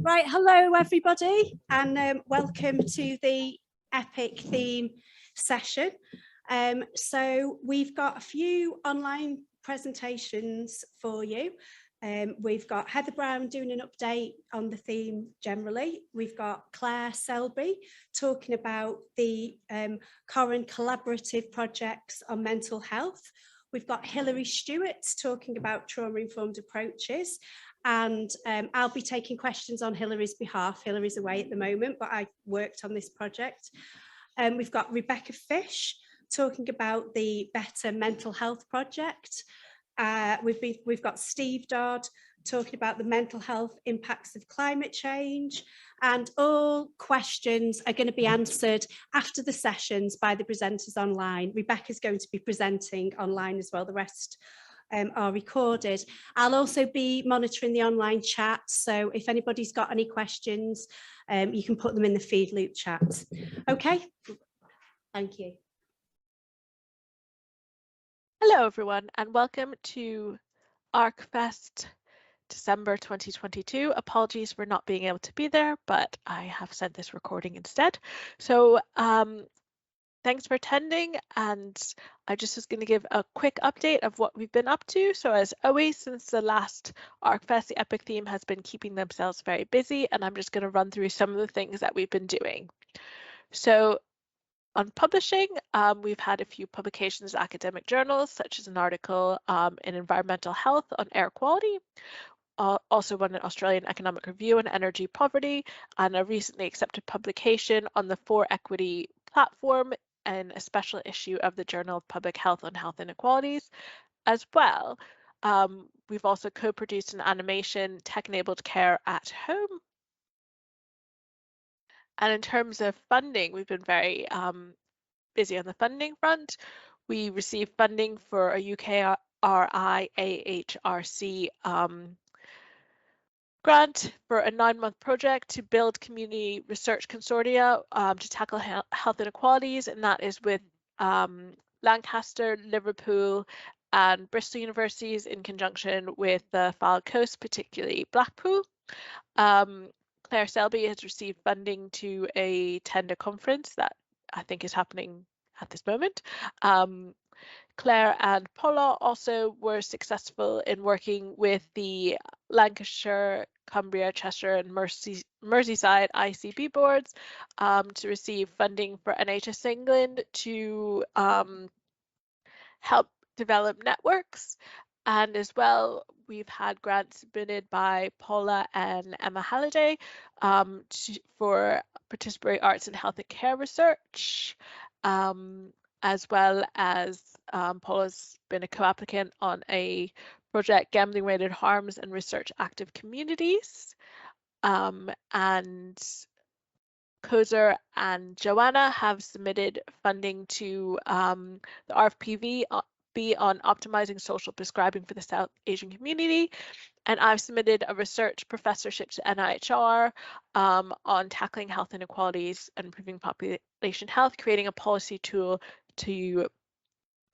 Right, hello everybody, and welcome to the Epic theme session. So we've got a few online presentations for you. We've got Heather Brown doing an update on the theme generally. We've got Claire Selby talking about the current collaborative projects on mental health. We've got Hilary Stewart talking about trauma-informed approaches. And I'll be taking questions on Hilary's behalf. Hilary's away at the moment, but I worked on this project. We've got Rebecca Fish talking about the Better Mental Health Project. We've got Steve Dodd talking about the mental health impacts of climate change. And all questions are going to be answered after the sessions by the presenters online. Rebecca's going to be presenting online as well. The rest are recorded. I'll also be monitoring the online chat, so if anybody's got any questions, you can put them in the feed loop chat. Okay, thank you. Hello everyone, and welcome to ArcFest December 2022. Apologies for not being able to be there, but I have sent this recording instead. So thanks for attending, and I just was going to give a quick update of what we've been up to. So as always, since the last ArcFest, the Epic theme has been keeping themselves very busy, and I'm just going to run through some of the things that we've been doing. So on publishing, we've had a few publications in academic journals, such as an article in Environmental Health on air quality, also won an Australian Economic Review on energy poverty, and a recently accepted publication on the For Equity platform and a special issue of the Journal of Public Health on health inequalities. As well, we've also co-produced an animation, Tech-Enabled Care at Home. And in terms of funding, we've been very busy on the funding front. We received funding for a UKRI AHRC grant for a 9-month project to build community research consortia to tackle health inequalities, and that is with Lancaster, Liverpool and Bristol universities in conjunction with the Fylde Coast, particularly Blackpool. Claire Selby has received funding to attend a conference that I think is happening at this moment. Claire and Paula also were successful in working with the Lancashire, Cumbria, Cheshire and Merseyside ICB boards to receive funding for NHS England to help develop networks. And as well, we've had grants submitted by Paula and Emma Halliday for participatory arts and health and care research, as well as Paula's been a co-applicant on a project, Gambling-Related Harms and Research Active Communities. And Kozer and Joanna have submitted funding to the RFPV on optimizing social prescribing for the South Asian community. And I've submitted a research professorship to NIHR on tackling health inequalities and improving population health, creating a policy tool to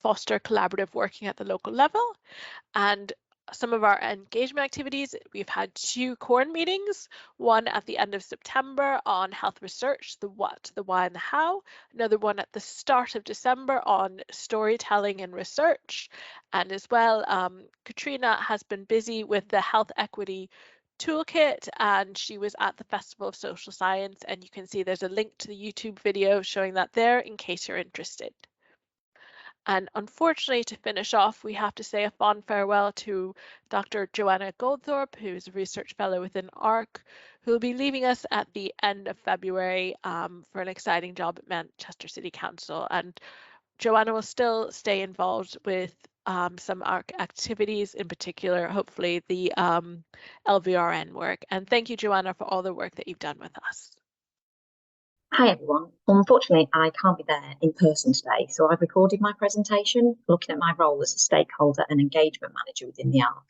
foster collaborative working at the local level. And some of our engagement activities, we've had 2 core meetings, one at the end of September on health research, the what, the why and the how, another one at the start of December on storytelling and research. And as well, Katrina has been busy with the health equity toolkit, and she was at the Festival of Social Science, and you can see there's a link to the YouTube video showing that there in case you're interested. And unfortunately, to finish off, we have to say a fond farewell to Dr. Joanna Goldthorpe, who is a research fellow within ARC, who will be leaving us at the end of February for an exciting job at Manchester City Council. And Joanna will still stay involved with some ARC activities, in particular, hopefully the LVRN work. And thank you, Joanna, for all the work that you've done with us. Hi everyone. Unfortunately, I can't be there in person today, so I've recorded my presentation looking at my role as a stakeholder and engagement manager within the ARC,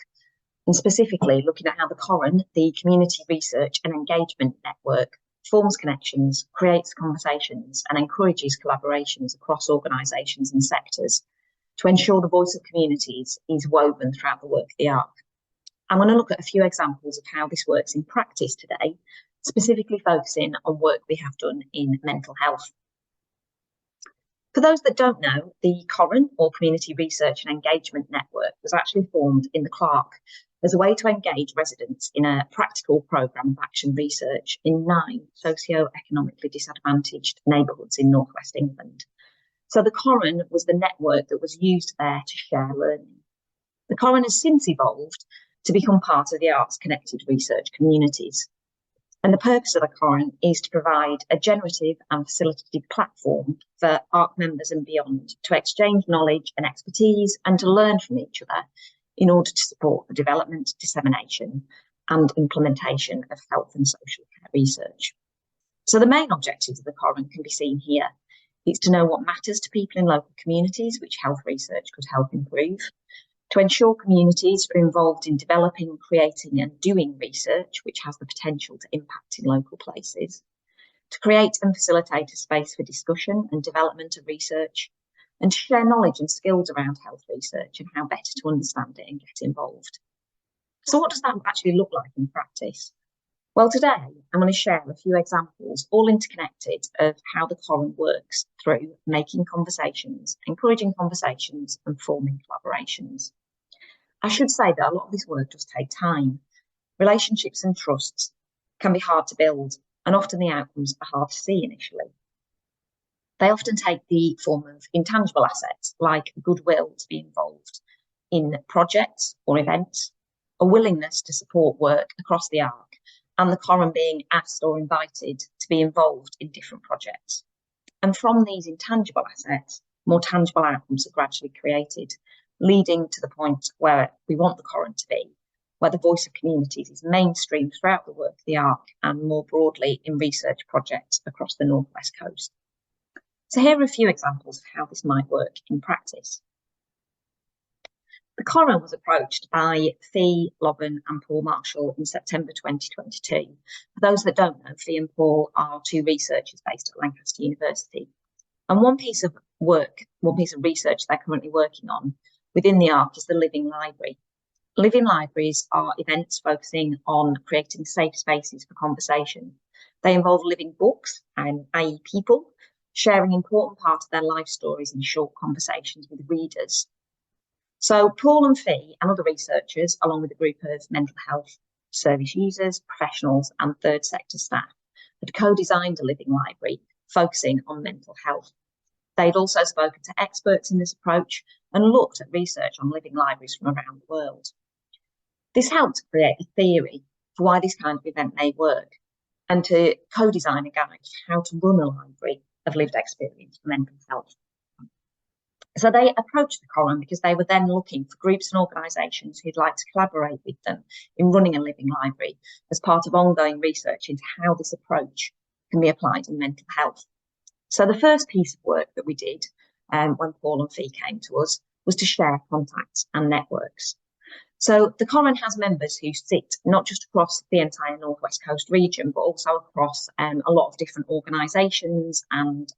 and specifically looking at how the CORAN, the Community Research and Engagement Network, forms connections, creates conversations and encourages collaborations across organisations and sectors to ensure the voice of communities is woven throughout the work of the ARC. I'm going to look at a few examples of how this works in practice today, specifically focusing on work we have done in mental health. For those that don't know, the COREN, or Community Research and Engagement Network, was actually formed in the Clark as a way to engage residents in a practical programme of action research in 9 socio-economically disadvantaged neighbourhoods in North West England. So the COREN was the network that was used there to share learning. The COREN has since evolved to become part of the Arts Connected Research Communities. And the purpose of the COREN is to provide a generative and facilitative platform for ARC members and beyond to exchange knowledge and expertise and to learn from each other in order to support the development, dissemination and implementation of health and social care research. So the main objectives of the COREN can be seen here. It's to know what matters to people in local communities, which health research could help improve, to ensure communities are involved in developing, creating and doing research which has the potential to impact in local places, to create and facilitate a space for discussion and development of research, and to share knowledge and skills around health research and how better to understand it and get involved. So what does that actually look like in practice? Well, today I'm going to share a few examples, all interconnected, of how the COREN works through making conversations, encouraging conversations and forming collaborations. I should say that a lot of this work does take time. Relationships and trusts can be hard to build, and often the outcomes are hard to see initially. They often take the form of intangible assets like goodwill to be involved in projects or events, a willingness to support work across the ARC, and the COREN being asked or invited to be involved in different projects. And from these intangible assets, more tangible outcomes are gradually created, leading to the point where we want the COREN to be, where the voice of communities is mainstreamed throughout the work of the ARC and more broadly in research projects across the North West Coast. So here are a few examples of how this might work in practice. The COREN was approached by Fee, Logan and Paul Marshall in September 2022. For those that don't know, Fee and Paul are 2 researchers based at Lancaster University. And one piece of research they're currently working on within the ARC is the Living Library. Living libraries are events focusing on creating safe spaces for conversation. They involve living books, i.e. people, sharing important parts of their life stories in short conversations with readers. So Paul and Fee and other researchers, along with a group of mental health service users, professionals and third sector staff, had co-designed a living library focusing on mental health. They'd also spoken to experts in this approach and looked at research on living libraries from around the world. This helped create a theory for why this kind of event may work and to co-design a guide for how to run a library of lived experience for mental health. So they approached the COREN because they were then looking for groups and organisations who'd like to collaborate with them in running a living library as part of ongoing research into how this approach can be applied in mental health. So the first piece of work that we did when Paul and Fee came to us was to share contacts and networks. So the COREN has members who sit not just across the entire North West Coast region, but also across a lot of different organisations and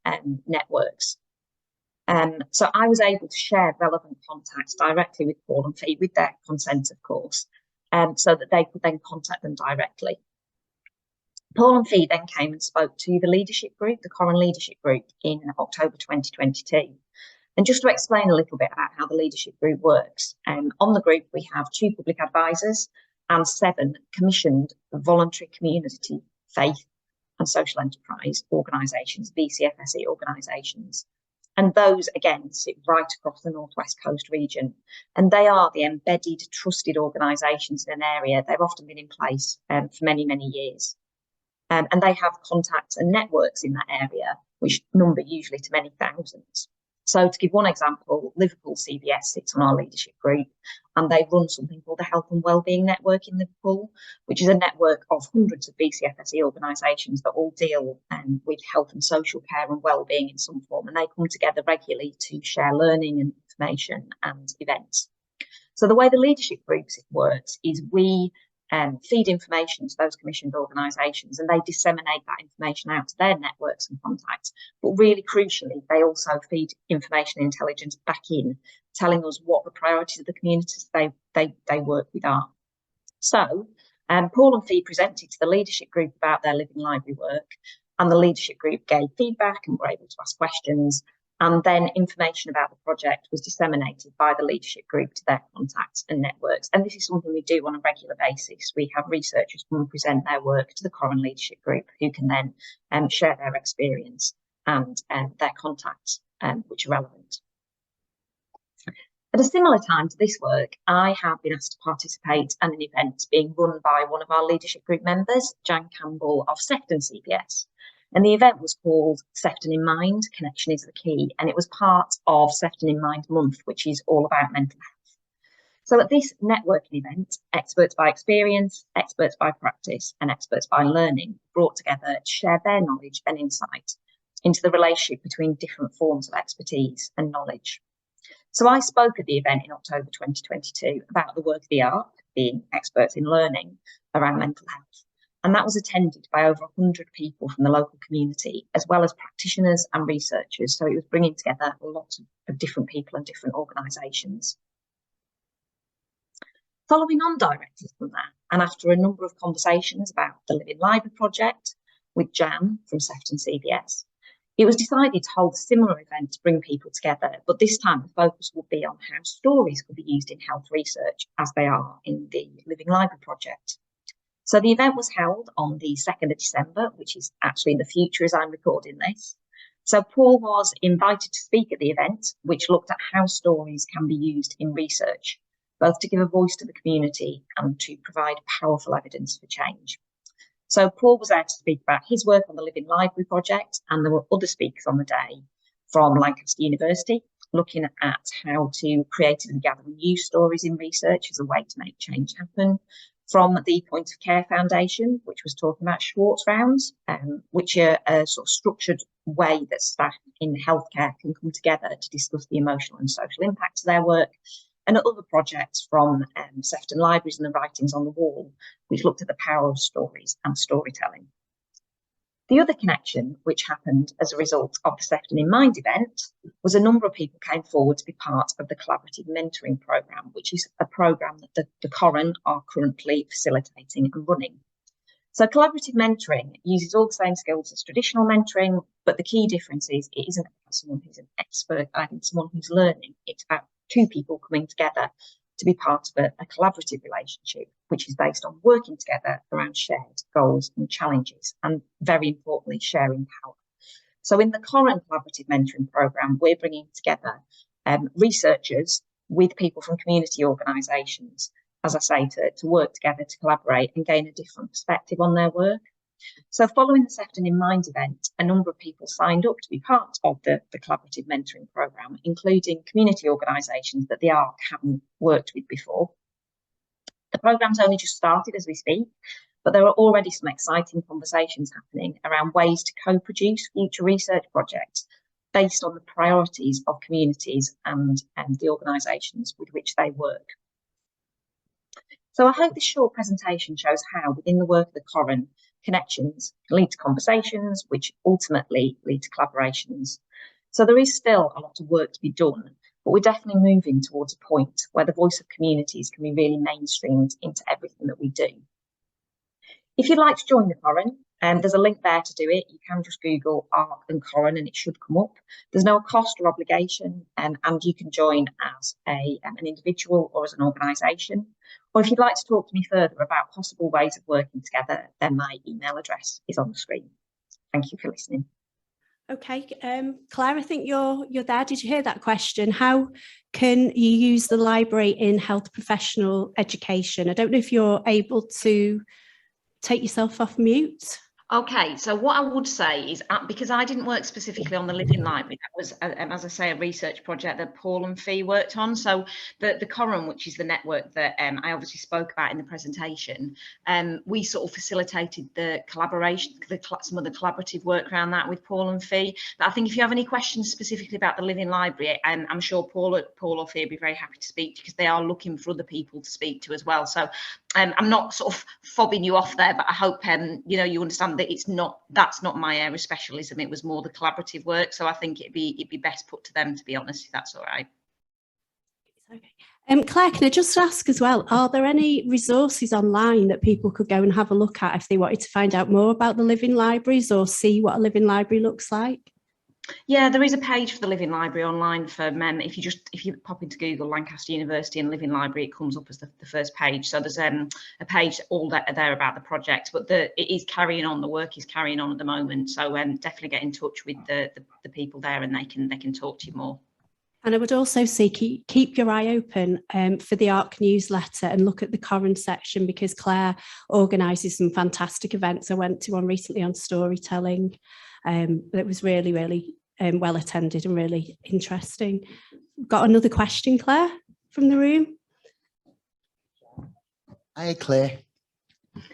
networks. So I was able to share relevant contacts directly with Paul and Fee, with their consent, of course, so that they could then contact them directly. Paul and Fee then came and spoke to the leadership group, the COREN leadership group, in October 2022. And just to explain a little bit about how the leadership group works, on the group we have 2 public advisors and 7 commissioned voluntary community, faith and social enterprise organisations, VCFSE organisations. And those, again, sit right across the North West Coast region. And they are the embedded, trusted organisations in an area. They've often been in place for many, many years. And they have contacts and networks in that area, which number usually to many thousands. So to give one example, Liverpool CBS sits on our leadership group and they run something called the Health and Wellbeing Network in Liverpool, which is a network of hundreds of VCFSE organisations that all deal with health and social care and wellbeing in some form. And they come together regularly to share learning and information and events. So the way the leadership groups works is we feed information to those commissioned organisations and they disseminate that information out to their networks and contacts. But really crucially, they also feed information and intelligence back in, telling us what the priorities of the communities they work with are. So Paul and Fee presented to the leadership group about their Living Library work, and the leadership group gave feedback and were able to ask questions. And then information about the project was disseminated by the leadership group to their contacts and networks. And this is something we do on a regular basis. We have researchers come and present their work to the Coran leadership group, who can then share their experience and their contacts, which are relevant. At a similar time to this work, I have been asked to participate in an event being run by one of our leadership group members, Jan Campbell of Sefton CBS. And the event was called Sefton in Mind, Connection is the Key, and it was part of Sefton in Mind Month, which is all about mental health. So at this networking event, experts by experience, experts by practice, and experts by learning brought together to share their knowledge and insight into the relationship between different forms of expertise and knowledge. So I spoke at the event in October 2022 about the work of the ARC, being experts in learning around mental health. And that was attended by over 100 people from the local community, as well as practitioners and researchers. So it was bringing together lots of different people and different organisations. Following on directly from that, and after a number of conversations about the Living Library project with Jan from Sefton CBS, it was decided to hold a similar event to bring people together, but this time the focus would be on how stories could be used in health research as they are in the Living Library project. So the event was held on the 2nd of December, which is actually in the future as I'm recording this. So Paul was invited to speak at the event, which looked at how stories can be used in research, both to give a voice to the community and to provide powerful evidence for change. So Paul was there to speak about his work on the Living Library project, and there were other speakers on the day from Lancaster University, looking at how to creatively gather and use stories in research as a way to make change happen. From the Point of Care Foundation, which was talking about Schwartz rounds, which are a sort of structured way that staff in healthcare can come together to discuss the emotional and social impacts of their work, and other projects from Sefton Libraries and the Writings on the Wall, which looked at the power of stories and storytelling. The other connection, which happened as a result of the Sefton in Mind event, was a number of people came forward to be part of the collaborative mentoring programme, which is a programme that the Coran are currently facilitating and running. So collaborative mentoring uses all the same skills as traditional mentoring, but the key difference is it isn't about someone who's an expert and someone who's learning. It's about two people coming together to be part of a collaborative relationship, which is based on working together around shared goals and challenges, and very importantly, sharing power. So in the Coran Collaborative Mentoring Programme, we're bringing together researchers with people from community organisations, as I say, to work together, to collaborate and gain a different perspective on their work. So following the Sefton in Mind event, a number of people signed up to be part of the collaborative mentoring programme, including community organisations that the ARC haven't worked with before. The programme's only just started as we speak, but there are already some exciting conversations happening around ways to co-produce future research projects based on the priorities of communities and the organisations with which they work. So I hope this short presentation shows how, within the work of the Coran, connections lead to conversations, which ultimately lead to collaborations. So there is still a lot of work to be done, but we're definitely moving towards a point where the voice of communities can be really mainstreamed into everything that we do. If you'd like to join the Coran, there's a link there to do it. You can just Google ARC and Coran and it should come up. There's no cost or obligation, and you can join as an individual or as an organisation. Or if you'd like to talk to me further about possible ways of working together, then my email address is on the screen. Thank you for listening. Okay, Claire, I think you're there. Did you hear that question? How can you use the library in health professional education? I don't know if you're able to take yourself off mute. Okay, so what I would say is, because I didn't work specifically on the Living Library, that was, as I say, a research project that Paul and Fee worked on. So the Coran, which is the network that I obviously spoke about in the presentation, we sort of facilitated the collaboration, some of the collaborative work around that with Paul and Fee. But I think if you have any questions specifically about the Living Library, I'm sure Paul or Fee would be very happy to speak to, because they are looking for other people to speak to as well. So I'm not sort of fobbing you off there, but I hope you understand that that's not my area of specialism. It was more the collaborative work. So I think it'd be best put to them, to be honest, if that's all right. Okay. Claire, can I just ask as well, are there any resources online that people could go and have a look at if they wanted to find out more about the living libraries or see what a living library looks like? Yeah, there is a page for the Living Library online for men. If you pop into Google Lancaster University and Living Library, it comes up as the first page. So there's a page all there about the project, but it is carrying on. The work is carrying on at the moment. So definitely get in touch with the people there, and they can talk to you more. And I would also say keep your eye open for the ARC newsletter and look at the Coram section, because Claire organises some fantastic events. I went to one recently on storytelling that was really, really well attended and really interesting. Got another question, Claire, from the room? Hi, Claire.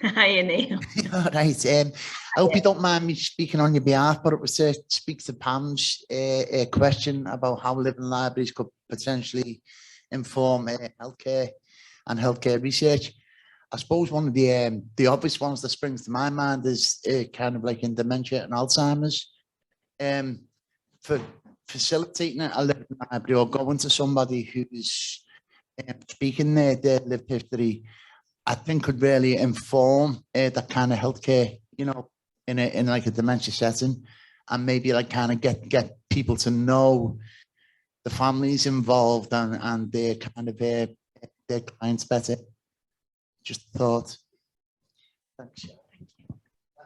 Hi, Neil. All right. I hope you don't mind me speaking on your behalf, but it was to speak to Pam's question about how living libraries could potentially inform healthcare and healthcare research. I suppose one of the obvious ones that springs to my mind is kind of like in dementia and Alzheimer's. For facilitating a living library or going to somebody who's speaking their lived history, I think could really inform that kind of healthcare, you know, in like a dementia setting, and maybe like kind of get people to know the families involved and their kind of their clients better. Just thought. Thanks.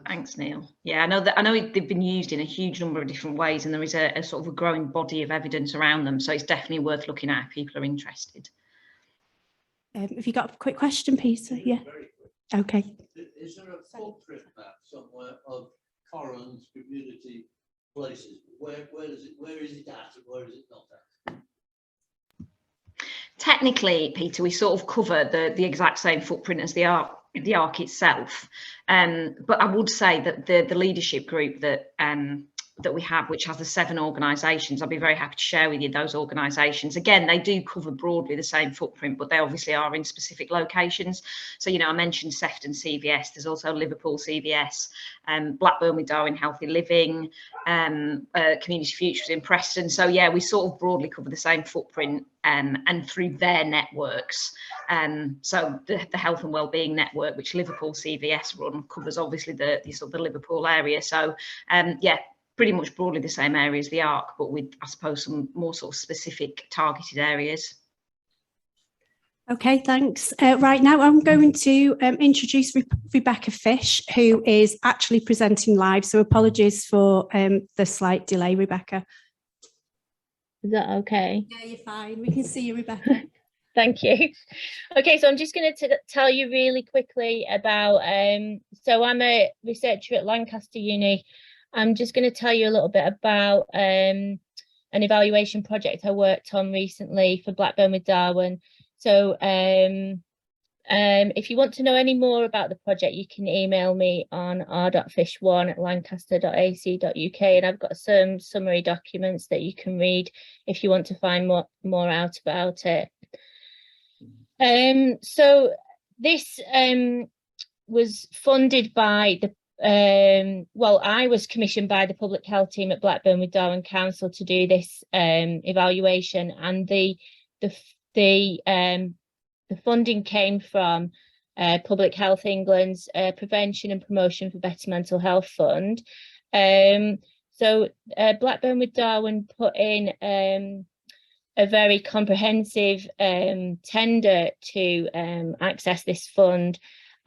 Thanks, Neil. Yeah, I know they've been used in a huge number of different ways, and there is a sort of a growing body of evidence around them. So it's definitely worth looking at if people are interested. Have you got a quick question, Peter? Yeah. Okay. Is there a footprint map somewhere of Coram's community places? Where is it at and where is it not at? Technically, Peter, we sort of cover the exact same footprint as the ARC itself, but I would say that the leadership group that we have, which has the 7 organisations, I'll be very happy to share with you those organisations. Again, they do cover broadly the same footprint, but they obviously are in specific locations. So, you know, I mentioned Sefton CVS, there's also Liverpool CVS, Blackburn with Darwin Healthy Living, Community Futures in Preston. So, yeah, we sort of broadly cover the same footprint and through their networks. So the Health and Wellbeing Network, which Liverpool CVS run, covers obviously the sort of the Liverpool area. So, yeah, pretty much broadly the same area as the ARC, but with, I suppose, some more sort of specific targeted areas. Okay, thanks. Right now, I'm going to introduce Rebecca Fish, who is actually presenting live. So apologies for the slight delay, Rebecca. Is that okay? Yeah, you're fine. We can see you, Rebecca. Thank you. Okay, so I'm just going to tell you really quickly about, so I'm a researcher at Lancaster Uni. I'm just going to tell you a little bit about an evaluation project I worked on recently for Blackburn with Darwin. So if you want to know any more about the project, you can email me on r.fish1@lancaster.ac.uk, and I've got some summary documents that you can read if you want to find more out about it. So this was funded by the well, I was commissioned by the public health team at Blackburn with Darwin Council to do this evaluation, and the funding came from Public Health England's Prevention and Promotion for Better Mental Health Fund. So Blackburn with Darwin put in a very comprehensive tender to access this fund,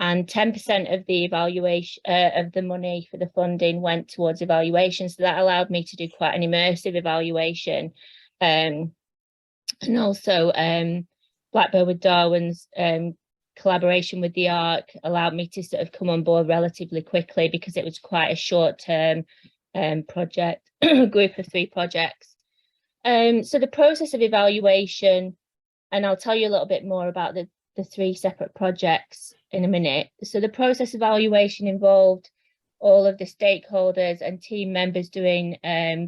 and 10% of the evaluation of the money for the funding went towards evaluation. So that allowed me to do quite an immersive evaluation. And also Blackburn with Darwin's collaboration with the ARC allowed me to sort of come on board relatively quickly, because it was quite a short-term project, group of 3 projects. So the process of evaluation, and I'll tell you a little bit more about the 3 separate projects in a minute. So the process evaluation involved all of the stakeholders and team members doing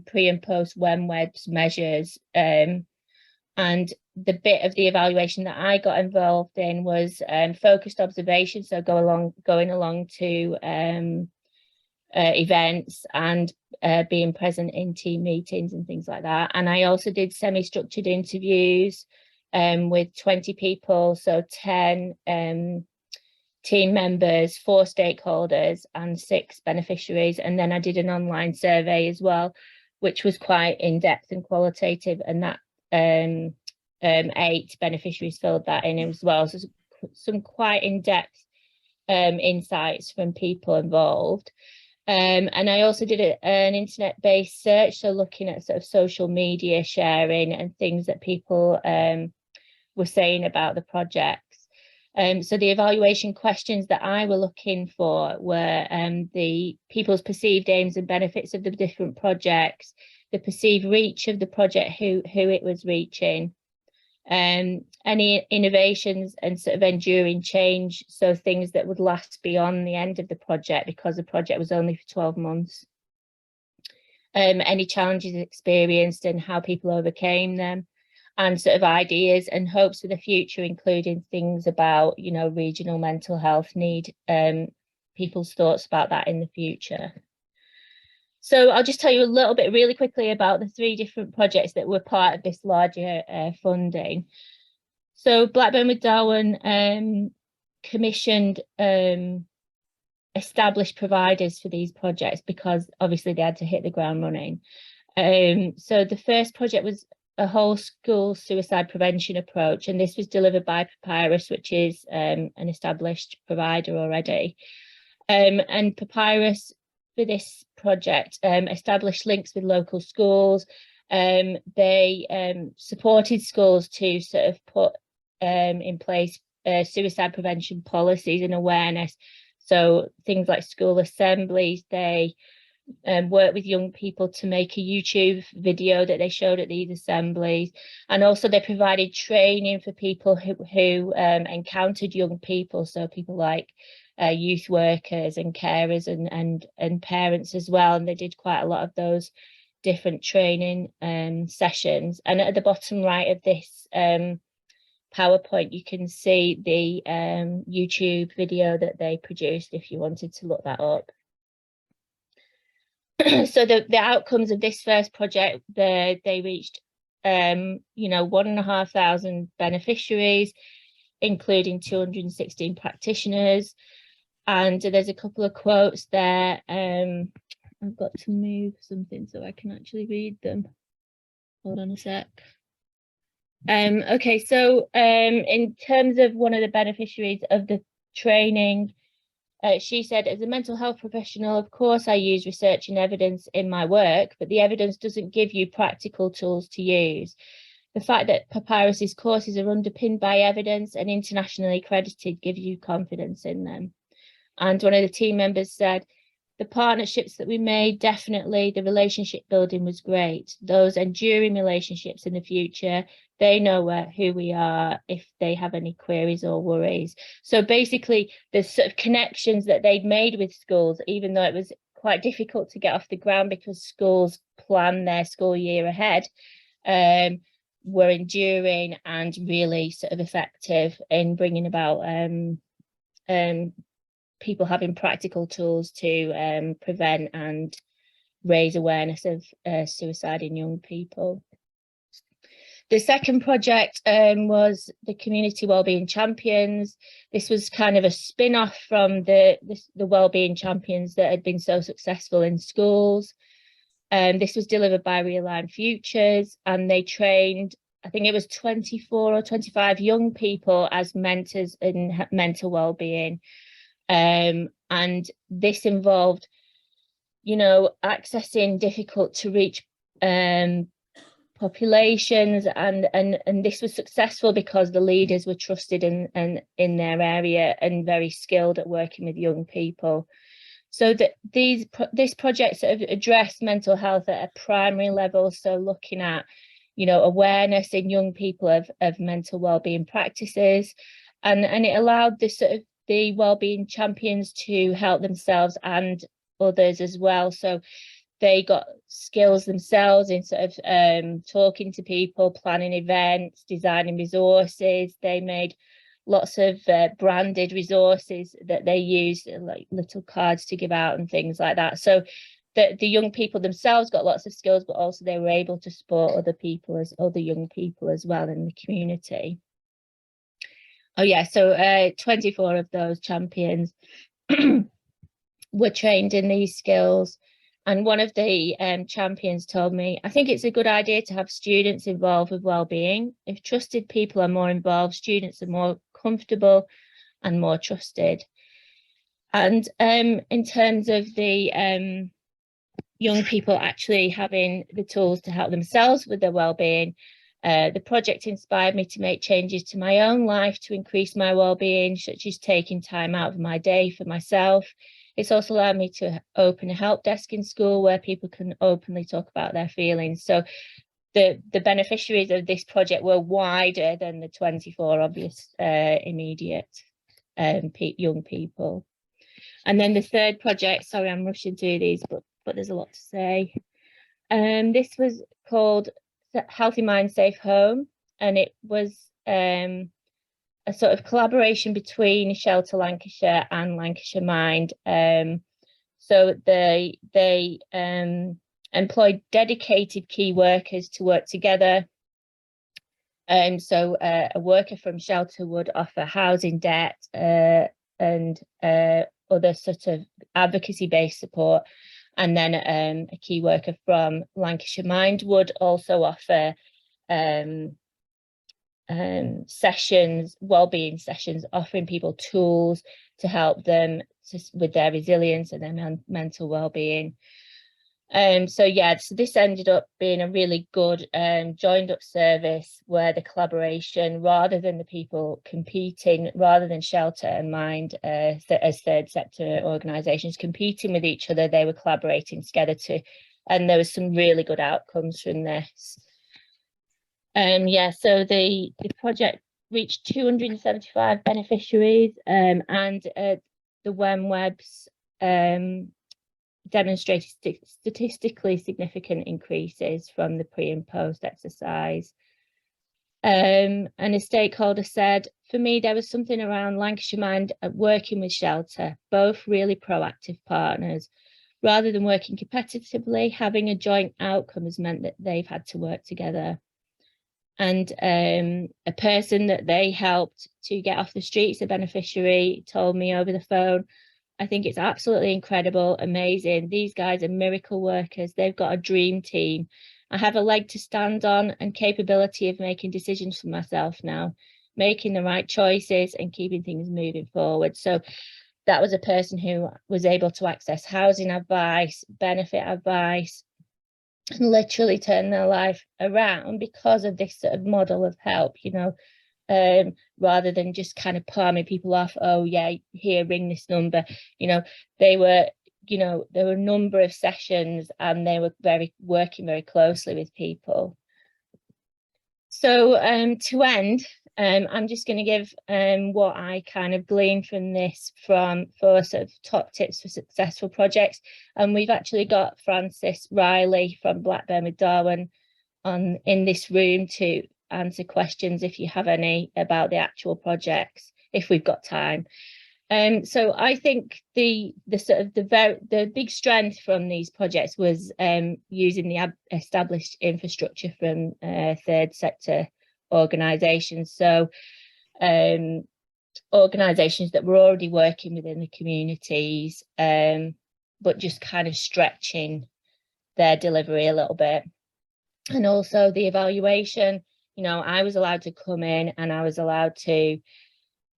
pre and post WEMWEDS measures. And the bit of the evaluation that I got involved in was focused observation, so going along to events and being present in team meetings and things like that. And I also did semi-structured interviews, with 20 people, so 10 team members, 4 stakeholders and 6 beneficiaries. And then I did an online survey as well, which was quite in-depth and qualitative, and that 8 beneficiaries filled that in as well. So some quite in-depth insights from people involved. And I also did an internet-based search, so looking at sort of social media sharing and things that people were saying about the projects. So the evaluation questions that I were looking for were the people's perceived aims and benefits of the different projects, the perceived reach of the project, who it was reaching, any innovations and sort of enduring change, so things that would last beyond the end of the project, because the project was only for 12 months, any challenges experienced and how people overcame them, and sort of ideas and hopes for the future, including things about, you know, regional mental health need, people's thoughts about that in the future. So I'll just tell you a little bit really quickly about the 3 different projects that were part of this larger funding. So Blackburn with Darwen commissioned established providers for these projects, because obviously they had to hit the ground running. So the first project was a whole school suicide prevention approach, and this was delivered by Papyrus, which is an established provider already. And Papyrus, for this project, established links with local schools. They supported schools to sort of put in place suicide prevention policies and awareness. So things like school assemblies, they worked with young people to make a YouTube video that they showed at these assemblies. And also they provided training for people who encountered young people, so people like youth workers and carers and parents as well. And they did quite a lot of those different training sessions. And at the bottom right of this PowerPoint, you can see the YouTube video that they produced if you wanted to look that up. So the outcomes of this first project, they reached you know, 1,500 beneficiaries, including 216 practitioners. And there's a couple of quotes there. I've got to move something so I can actually read them. Hold on a sec. Okay, so in terms of one of the beneficiaries of the training, she said, as a mental health professional, of course, I use research and evidence in my work, but the evidence doesn't give you practical tools to use. The fact that Papyrus's courses are underpinned by evidence and internationally accredited gives you confidence in them. And one of the team members said, the partnerships that we made, definitely the relationship building was great. Those enduring relationships in the future, they know who we are if they have any queries or worries. So basically the sort of connections that they'd made with schools, even though it was quite difficult to get off the ground because schools plan their school year ahead, were enduring and really sort of effective in bringing about people having practical tools to prevent and raise awareness of suicide in young people. The second project was the Community Wellbeing Champions. This was kind of a spin-off from the Wellbeing Champions that had been so successful in schools. This was delivered by Realign Futures, and they trained, I think it was 24 or 25 young people as mentors in mental wellbeing. And this involved, you know, accessing difficult to reach populations, and this was successful because the leaders were trusted in their area and very skilled at working with young people. So that this project sort of addressed mental health at a primary level, so looking at, you know, awareness in young people of mental wellbeing practices, and it allowed this sort of the wellbeing champions to help themselves and others as well. So they got skills themselves in sort of talking to people, planning events, designing resources. They made lots of branded resources that they used, like little cards to give out and things like that. So the young people themselves got lots of skills, but also they were able to support other young people as well in the community. Oh yeah, so 24 of those champions were trained in these skills. And one of the champions told me, I think it's a good idea to have students involved with wellbeing. If trusted people are more involved, students are more comfortable and more trusted. And in terms of the young people actually having the tools to help themselves with their wellbeing, the project inspired me to make changes to my own life to increase my wellbeing, such as taking time out of my day for myself. It's also allowed me to open a help desk in school where people can openly talk about their feelings. So the beneficiaries of this project were wider than the 24 obvious immediate young people. And then the third project, sorry, I'm rushing through these, but there's a lot to say. This was called Healthy Mind, Safe Home, and it was a sort of collaboration between Shelter Lancashire and Lancashire Mind. So they employed dedicated key workers to work together. So a worker from Shelter would offer housing debt and other sort of advocacy-based support. And then a key worker from Lancashire Mind would also offer sessions, wellbeing sessions, offering people tools to help them with their resilience and their mental wellbeing. So yeah, so this ended up being a really good joined up service where the collaboration, rather than the people competing, rather than Shelter and Mind as third sector organisations competing with each other, they were collaborating together and there was some really good outcomes from this. Yeah, so the project reached 275 beneficiaries, and the WEMWebs demonstrated statistically significant increases from the pre and post exercise. And a stakeholder said, for me, there was something around Lancashire Mind working with Shelter, both really proactive partners. Rather than working competitively, having a joint outcome has meant that they've had to work together. And a person that they helped to get off the streets, a beneficiary, told me over the phone, I think it's absolutely incredible, amazing. These guys are miracle workers. They've got a dream team. I have a leg to stand on and capability of making decisions for myself now, making the right choices and keeping things moving forward. So that was a person who was able to access housing advice, benefit advice, and literally turn their life around because of this sort of model of help, you know, rather than just kind of palming people off. Oh yeah, here, ring this number. You know, there were a number of sessions and they were working very closely with people. So to end, I'm just going to give what I kind of gleaned from this for sort of top tips for successful projects. And we've actually got Francis Riley from Blackburn with Darwen in this room to answer questions if you have any about the actual projects, if we've got time. So I think the big strength from these projects was using the established infrastructure from third sector organisations. So organisations that were already working within the communities, but just kind of stretching their delivery a little bit. And also the evaluation, you know, I was allowed to come in and I was allowed to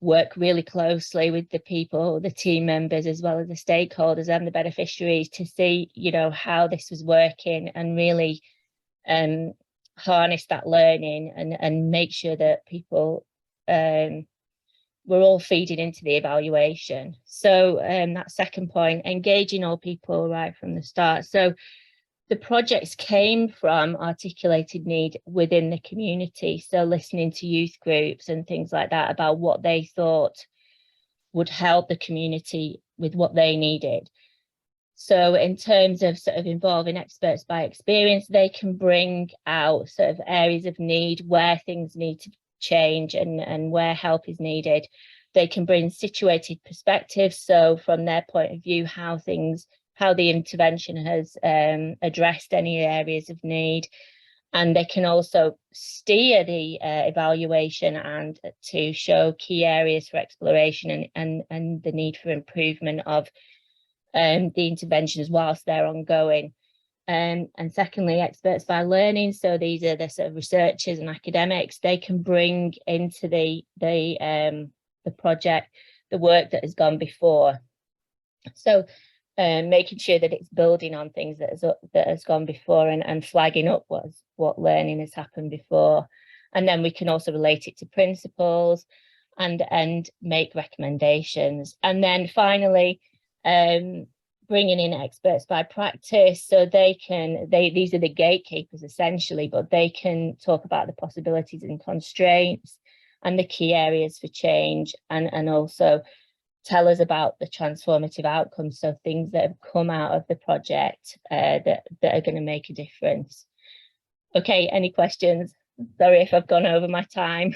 work really closely with the people, the team members, as well as the stakeholders and the beneficiaries to see, you know, how this was working and really harness that learning and make sure that people were all feeding into the evaluation. So that second point, engaging all people right from the start. So the projects came from articulated need within the community. So listening to youth groups and things like that about what they thought would help the community with what they needed. So in terms of sort of involving experts by experience, they can bring out sort of areas of need where things need to change and where help is needed. They can bring situated perspectives. So from their point of view, how things how the intervention has addressed any areas of need. And they can also steer the evaluation and to show key areas for exploration and the need for improvement of the interventions whilst they're ongoing. And secondly, experts by learning. So these are the sort of researchers and academics. They can bring into the project the work that has gone before. So making sure that it's building on things that has gone before and flagging up what learning has happened before. And then we can also relate it to principles and make recommendations. And then finally, bringing in experts by practice, so these are the gatekeepers essentially, but they can talk about the possibilities and constraints and the key areas for change, and also tell us about the transformative outcomes, so things that have come out of the project that are going to make a difference. Okay, any questions? Sorry if I've gone over my time.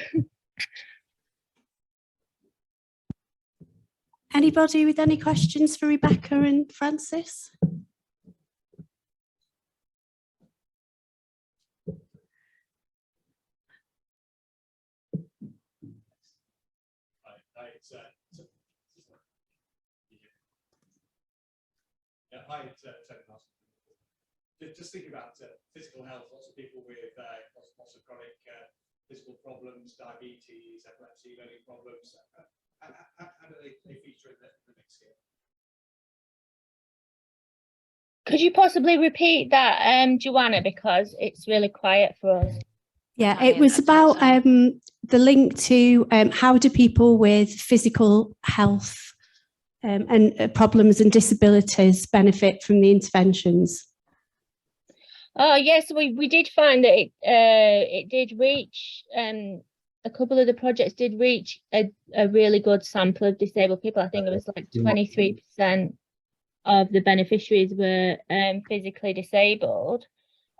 Anybody with any questions for Rebecca and Francis? Hi, it's Tony. Just thinking about physical health, lots of people with lots of chronic physical problems, diabetes, epilepsy, learning problems. How do they feature in the mix here? Could you possibly repeat that, Joanna, because it's really quiet for us? Yeah, it was about the link to how do people with physical health and problems and disabilities benefit from the interventions? Oh yes, we did find that it did reach, a couple of the projects did reach a really good sample of disabled people. I think it was like 23% of the beneficiaries were physically disabled.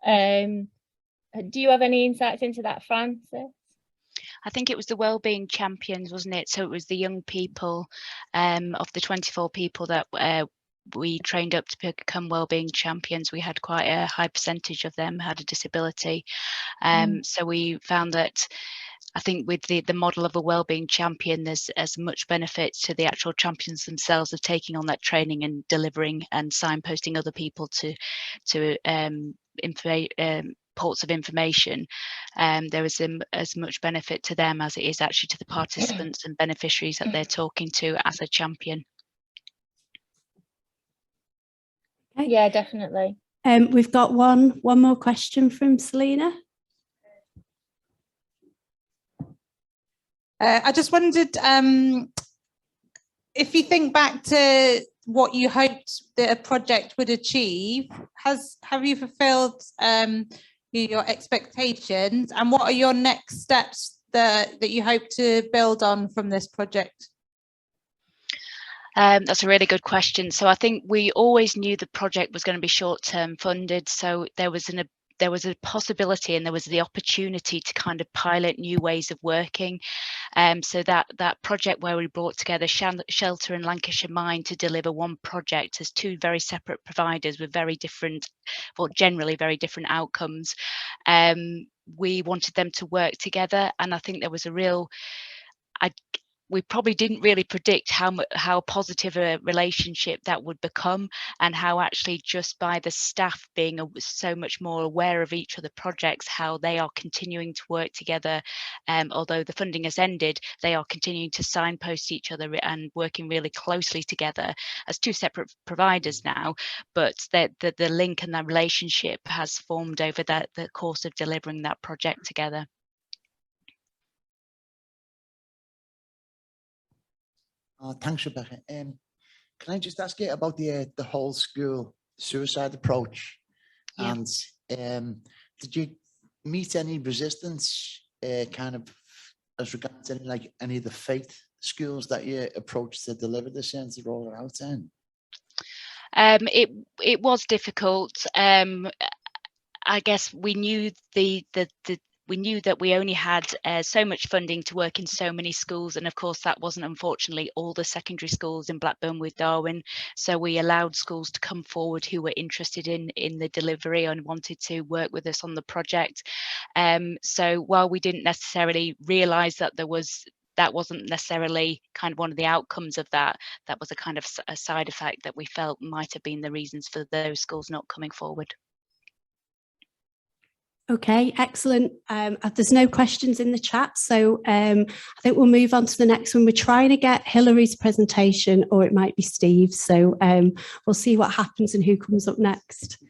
Do you have any insights into that, Francis? I think it was the wellbeing champions, wasn't it? So it was the young people, of the 24 people that we trained up to become wellbeing champions. We had quite a high percentage of them had a disability. So we found that, I think with the model of a wellbeing champion, there's as much benefit to the actual champions themselves of taking on that training and delivering and signposting other people to ports of information. There is as much benefit to them as it is actually to the participants and beneficiaries that they're talking to as a champion. Okay. Yeah, definitely. We've got one more question from Selena. I just wondered if you think back to what you hoped that a project would achieve, have you fulfilled your expectations, and what are your next steps that you hope to build on from this project? That's a really good question. So I think we always knew the project was going to be short-term funded, so there was a possibility and there was the opportunity to kind of pilot new ways of working. So that project where we brought together Shelter and Lancashire Mind to deliver one project as two very separate providers with very different, or generally very different outcomes. We wanted them to work together, and I think there was a real, we probably didn't really predict how positive a relationship that would become, and how actually just by the staff being so much more aware of each of the projects, how they are continuing to work together. Although the funding has ended, they are continuing to signpost each other and working really closely together as two separate providers now. But the link and that relationship has formed over the course of delivering that project together. Thanks, Rebecca. Can I just ask you about the whole school suicide approach? Yeah. And did you meet any resistance kind of as regards any of the faith schools that you approached to deliver this in, to roll it out in? It was difficult. I guess we knew we knew that we only had so much funding to work in so many schools, and of course that wasn't unfortunately all the secondary schools in Blackburn with Darwen. So we allowed schools to come forward who were interested in the delivery and wanted to work with us on the project. So while we didn't necessarily realise that that wasn't necessarily kind of one of the outcomes of that, that was a kind of a side effect that we felt might have been the reasons for those schools not coming forward. Okay, excellent. There's no questions in the chat, so I think we'll move on to the next one. We're trying to get Hillary's presentation, or it might be Steve, so we'll see what happens and who comes up next.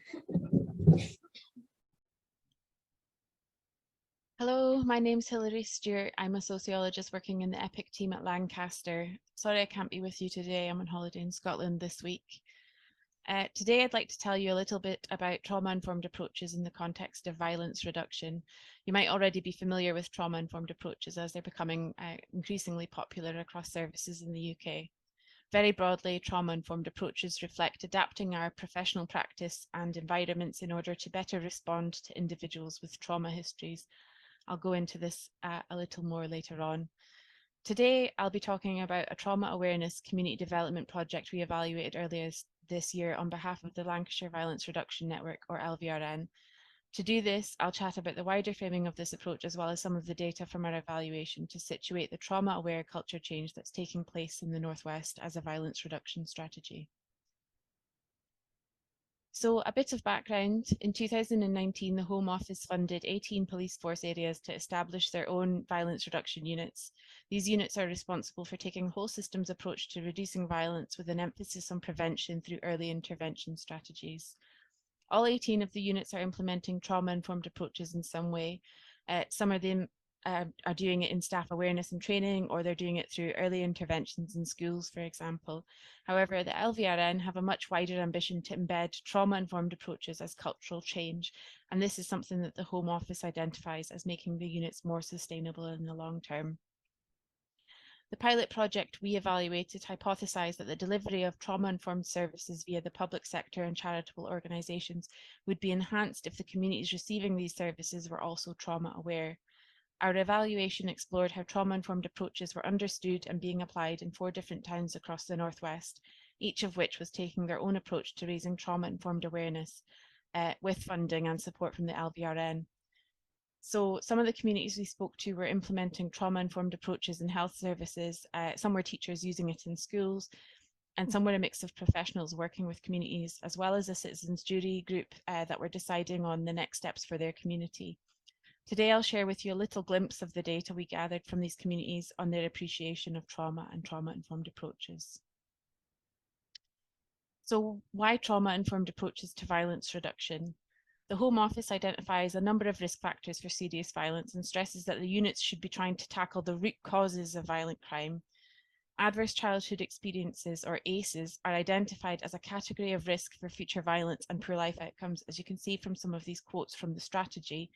Hello, my name's Hilary Stewart. I'm a sociologist working in the EPIC team at Lancaster. Sorry I can't be with you today. I'm on holiday in Scotland this week. Today I'd like to tell you a little bit about trauma-informed approaches in the context of violence reduction. You might already be familiar with trauma-informed approaches as they're becoming increasingly popular across services in the UK. Very broadly, trauma-informed approaches reflect adapting our professional practice and environments in order to better respond to individuals with trauma histories. I'll go into this a little more later on. Today, I'll be talking about a trauma awareness community development project we evaluated earlier this year on behalf of the Lancashire Violence Reduction Network, or LVRN. To do this, I'll chat about the wider framing of this approach, as well as some of the data from our evaluation to situate the trauma-aware culture change that's taking place in the Northwest as a violence reduction strategy. So a bit of background, in 2019, the Home Office funded 18 police force areas to establish their own violence reduction units. These units are responsible for taking a whole systems approach to reducing violence with an emphasis on prevention through early intervention strategies. All 18 of the units are implementing trauma-informed approaches in some way. Some of them are doing it in staff awareness and training, or they're doing it through early interventions in schools, for example. However, the LVRN have a much wider ambition to embed trauma-informed approaches as cultural change, and this is something that the Home Office identifies as making the units more sustainable in the long term. The pilot project we evaluated hypothesised that the delivery of trauma-informed services via the public sector and charitable organisations would be enhanced if the communities receiving these services were also trauma-aware. Our evaluation explored how trauma-informed approaches were understood and being applied in 4 different towns across the Northwest, each of which was taking their own approach to raising trauma-informed awareness with funding and support from the LVRN. So some of the communities we spoke to were implementing trauma-informed approaches in health services. Some were teachers using it in schools, and some were a mix of professionals working with communities, as well as a citizens' jury group that were deciding on the next steps for their community. Today, I'll share with you a little glimpse of the data we gathered from these communities on their appreciation of trauma and trauma-informed approaches. So why trauma-informed approaches to violence reduction? The Home Office identifies a number of risk factors for serious violence and stresses that the units should be trying to tackle the root causes of violent crime. Adverse childhood experiences, or ACEs, are identified as a category of risk for future violence and poor life outcomes, as you can see from some of these quotes from the strategy.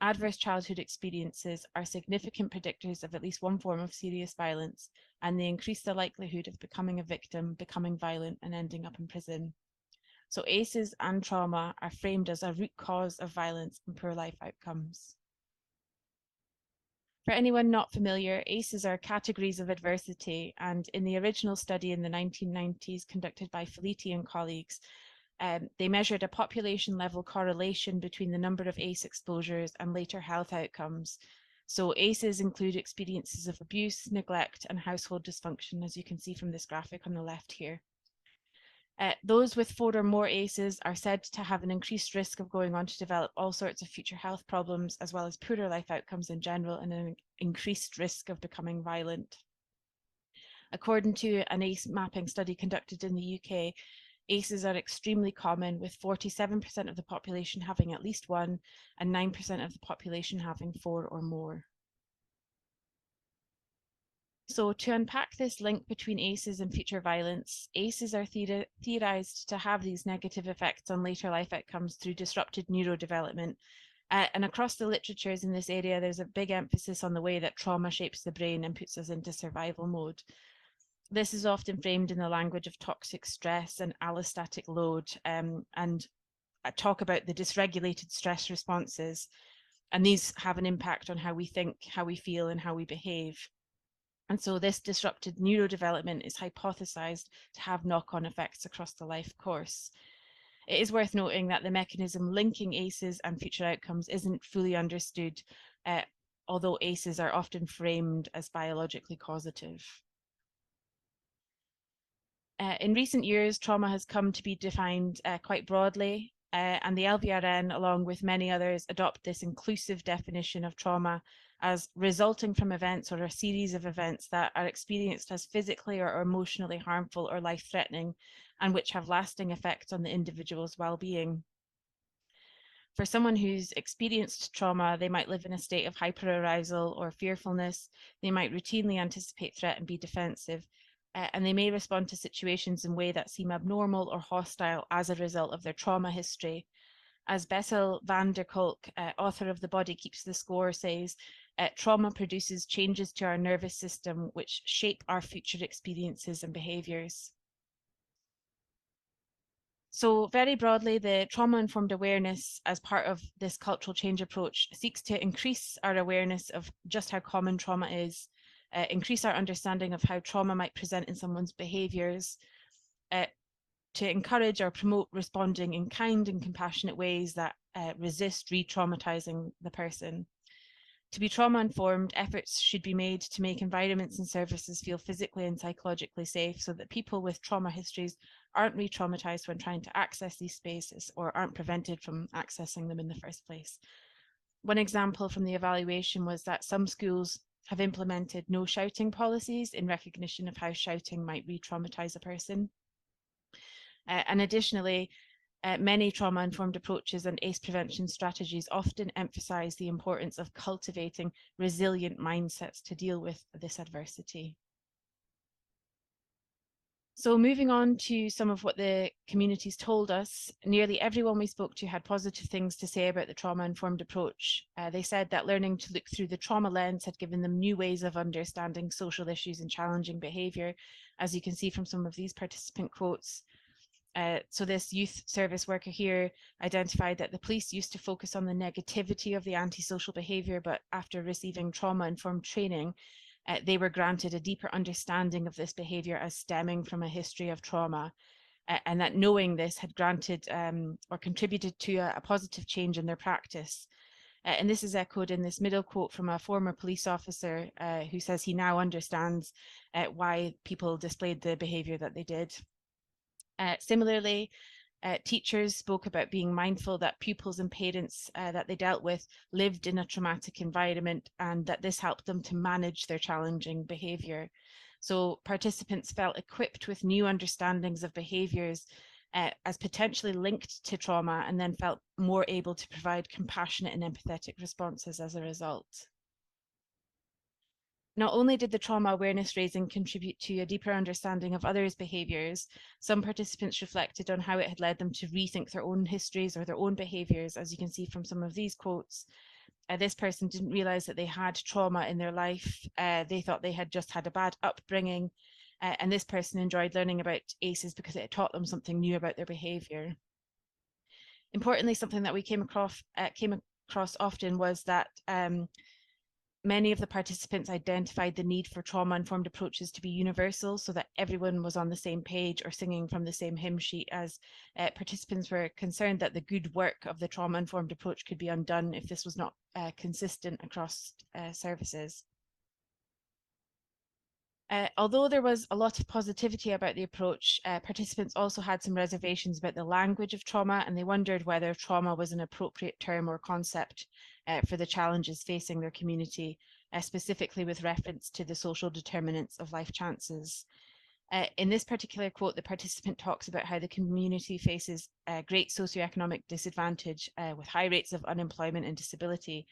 Adverse childhood experiences are significant predictors of at least one form of serious violence, and they increase the likelihood of becoming a victim, becoming violent, and ending up in prison. So ACEs and trauma are framed as a root cause of violence and poor life outcomes. For anyone not familiar, ACEs are categories of adversity, and in the original study in the 1990s conducted by Felitti and colleagues, they measured a population level correlation between the number of ACE exposures and later health outcomes. So ACEs include experiences of abuse, neglect, and household dysfunction, as you can see from this graphic on the left here. Those with 4 or more ACEs are said to have an increased risk of going on to develop all sorts of future health problems, as well as poorer life outcomes in general, and an increased risk of becoming violent. According to an ACE mapping study conducted in the UK, ACEs are extremely common, with 47% of the population having at least one and 9% of the population having 4 or more. So to unpack this link between ACEs and future violence, ACEs are theorized to have these negative effects on later life outcomes through disrupted neurodevelopment. And across the literatures in this area, there's a big emphasis on the way that trauma shapes the brain and puts us into survival mode. This is often framed in the language of toxic stress and allostatic load, and I talk about the dysregulated stress responses. And these have an impact on how we think, how we feel, and how we behave. And so this disrupted neurodevelopment is hypothesized to have knock-on effects across the life course. It is worth noting that the mechanism linking ACEs and future outcomes isn't fully understood, although ACEs are often framed as biologically causative. In recent years, trauma has come to be defined quite broadly, and the LVRN, along with many others, adopt this inclusive definition of trauma as resulting from events or a series of events that are experienced as physically or emotionally harmful or life-threatening, and which have lasting effects on the individual's well-being. For someone who's experienced trauma, they might live in a state of hyperarousal or fearfulness. They might routinely anticipate threat and be defensive, and they may respond to situations in ways that seem abnormal or hostile as a result of their trauma history. As Bessel van der Kolk, author of The Body Keeps the Score, says, trauma produces changes to our nervous system which shape our future experiences and behaviours. So very broadly, the trauma-informed awareness as part of this cultural change approach seeks to increase our awareness of just how common trauma is, increase our understanding of how trauma might present in someone's behaviours, to encourage or promote responding in kind and compassionate ways that resist re-traumatizing the person. To be trauma-informed, efforts should be made to make environments and services feel physically and psychologically safe so that people with trauma histories aren't re-traumatized when trying to access these spaces or aren't prevented from accessing them in the first place. One example from the evaluation was that some schools have implemented no shouting policies in recognition of how shouting might re-traumatize a person. And additionally, many trauma-informed approaches and ACE prevention strategies often emphasize the importance of cultivating resilient mindsets to deal with this adversity. So moving on to some of what the communities told us, nearly everyone we spoke to had positive things to say about the trauma-informed approach. They said that learning to look through the trauma lens had given them new ways of understanding social issues and challenging behaviour, as you can see from some of these participant quotes. So this youth service worker here identified that the police used to focus on the negativity of the antisocial behaviour, but after receiving trauma-informed training, they were granted a deeper understanding of this behaviour as stemming from a history of trauma, and that knowing this had granted or contributed to a positive change in their practice. And this is echoed in this middle quote from a former police officer who says he now understands why people displayed the behaviour that they did. Similarly, teachers spoke about being mindful that pupils and parents that they dealt with lived in a traumatic environment and that this helped them to manage their challenging behaviour. So participants felt equipped with new understandings of behaviours as potentially linked to trauma, and then felt more able to provide compassionate and empathetic responses as a result. Not only did the trauma awareness raising contribute to a deeper understanding of others' behaviours, some participants reflected on how it had led them to rethink their own histories or their own behaviours, as you can see from some of these quotes. This person didn't realise that they had trauma in their life. They thought they had just had a bad upbringing, and this person enjoyed learning about ACEs because it had taught them something new about their behaviour. Importantly, something that we came across often was that many of the participants identified the need for trauma-informed approaches to be universal so that everyone was on the same page or singing from the same hymn sheet, as participants were concerned that the good work of the trauma-informed approach could be undone if this was not consistent across services. Although there was a lot of positivity about the approach, participants also had some reservations about the language of trauma, and they wondered whether trauma was an appropriate term or concept for the challenges facing their community, specifically with reference to the social determinants of life chances. In this particular quote, the participant talks about how the community faces great socioeconomic disadvantage with high rates of unemployment and disability.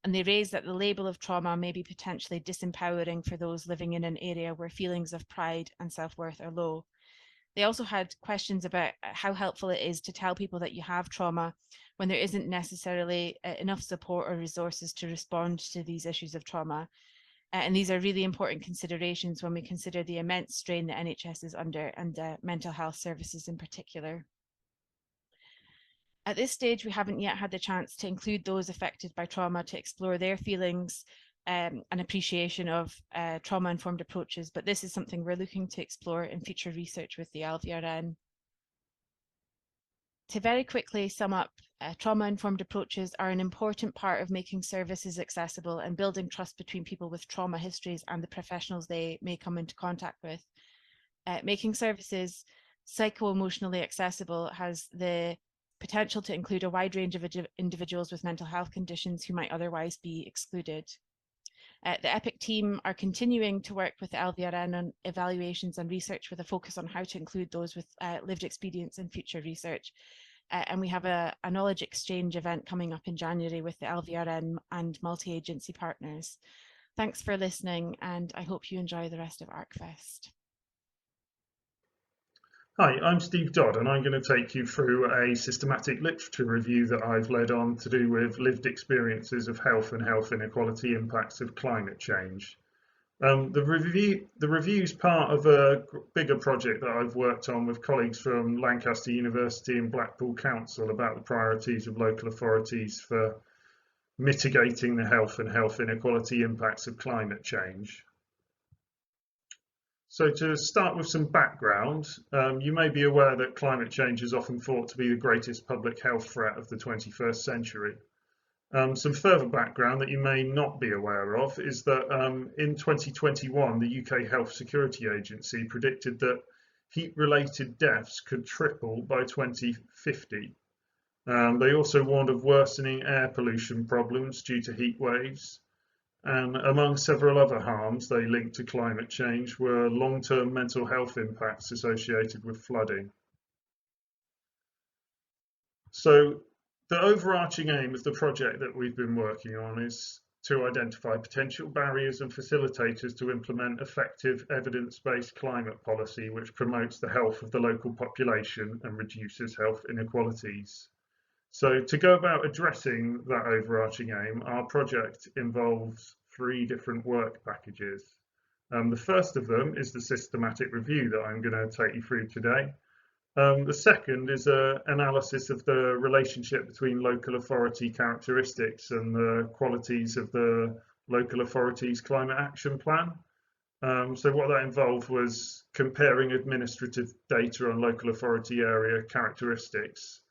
And they raise that the label of trauma may be potentially disempowering for those living in an area where feelings of pride and self-worth are low. They also had questions about how helpful it is to tell people that you have trauma when there isn't necessarily enough support or resources to respond to these issues of trauma. And these are really important considerations when we consider the immense strain the NHS is under, and mental health services in particular. At this stage, we haven't yet had the chance to include those affected by trauma to explore their feelings and appreciation of trauma-informed approaches, but this is something we're looking to explore in future research with the LVRN. To very quickly sum up, trauma-informed approaches are an important part of making services accessible and building trust between people with trauma histories and the professionals they may come into contact with. Making services psycho-emotionally accessible has the potential to include a wide range of individuals with mental health conditions who might otherwise be excluded. The EPIC team are continuing to work with the LVRN on evaluations and research with a focus on how to include those with lived experience in future research. And we have a knowledge exchange event coming up in January with the LVRN and multi-agency partners. Thanks for listening, and I hope you enjoy the rest of ArcFest. Hi, I'm Steve Dodd, and I'm going to take you through a systematic literature review that I've led on to do with lived experiences of health and health inequality impacts of climate change. The review is part of a bigger project that I've worked on with colleagues from Lancaster University and Blackpool Council about the priorities of local authorities for mitigating the health and health inequality impacts of climate change. So to start with some background, you may be aware that climate change is often thought to be the greatest public health threat of the 21st century. Some further background that you may not be aware of is that in 2021, the UK Health Security Agency predicted that heat-related deaths could triple by 2050. They also warned of worsening air pollution problems due to heat waves. And among several other harms they linked to climate change were long-term mental health impacts associated with flooding. So the overarching aim of the project that we've been working on is to identify potential barriers and facilitators to implement effective evidence-based climate policy which promotes the health of the local population and reduces health inequalities. So to go about addressing that overarching aim, our project involves 3 different work packages. The first of them is the systematic review that I'm going to take you through today. The second is an analysis of the relationship between local authority characteristics and the qualities of the local authority's climate action plan. So what that involved was comparing administrative data on local authority area characteristics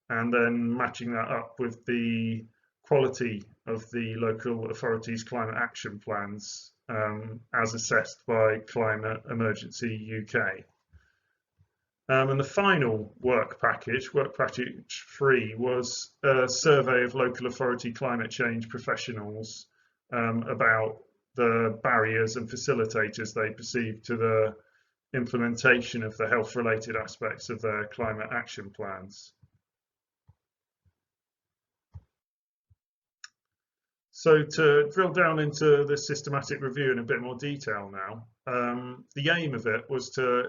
and then matching that up with the quality of the local authorities' climate action plans as assessed by Climate Emergency UK. And the final work package 3, was a survey of local authority climate change professionals about the barriers and facilitators they perceive to the implementation of the health-related aspects of their climate action plans. So to drill down into the systematic review in a bit more detail now, the aim of it was to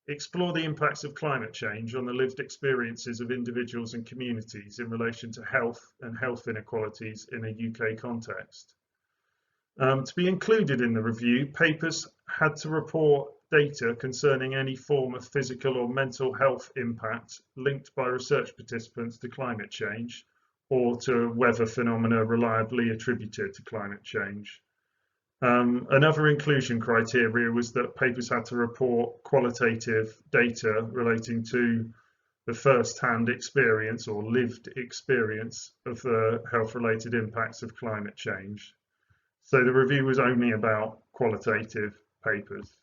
explore the impacts of climate change on the lived experiences of individuals and communities in relation to health and health inequalities in a UK context. To be included in the review, papers had to report data concerning any form of physical or mental health impact linked by research participants to climate change, or to weather phenomena reliably attributed to climate change. Another inclusion criteria was that papers had to report qualitative data relating to the first-hand experience or lived experience of the health-related impacts of climate change. So the review was only about qualitative papers.